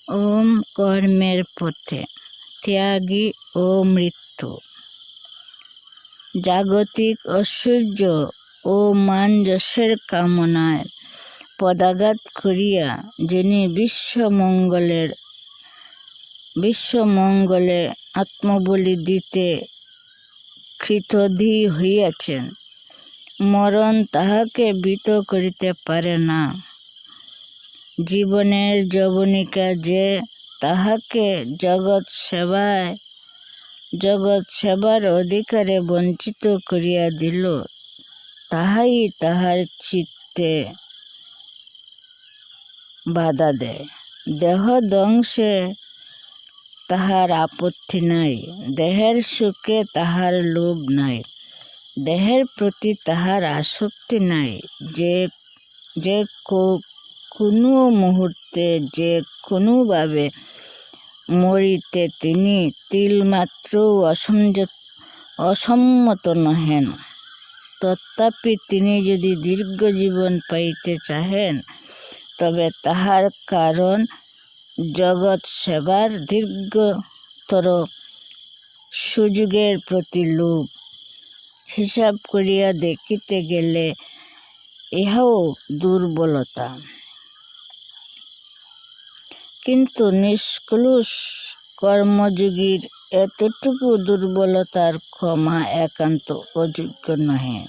ওম কর্মের পথে ত্যাগী ও মৃত্যু। জাগতিক ঐশ্বর্য ও মান যশের কামনায় পদাঘাত করিয়া যিনি বিশ্বমঙ্গলে আত্মবলি দিতে কৃতধী হইয়াছেন, মরণ তাহাকে ভীত করিতে পারে না। জীবনের যবনিকা যে তাহাকে জগৎ সেবার অধিকারে বঞ্চিত করিয়া দিল, তাহাই তাহার চিত্তে বাধা দেয়। দেহ ধ্বংসে তাহার আপত্তি নাই, দেহের সুখে তাহার লোভ নাই, দেহের প্রতি তাহার আসক্তি নাই। যে কোনো মুহূর্তে যে কোনোভাবে মরিতে তিনি তিলমাত্র অসম্মত নহেন। তথাপি তিনি যদি দীর্ঘ জীবন পাইতে চাহেন, তবে তাহার কারণ জগৎ সেবার দীর্ঘতর সুযোগের প্রতি লোভ। হিসাব করিয়া দেখিতে গেলে ইহাও দুর্বলতা, কিন্তু নিষ্কলুষ কর্মযোগীর এতটুকু দুর্বলতার ক্ষমা একান্ত অযোগ্য নহে।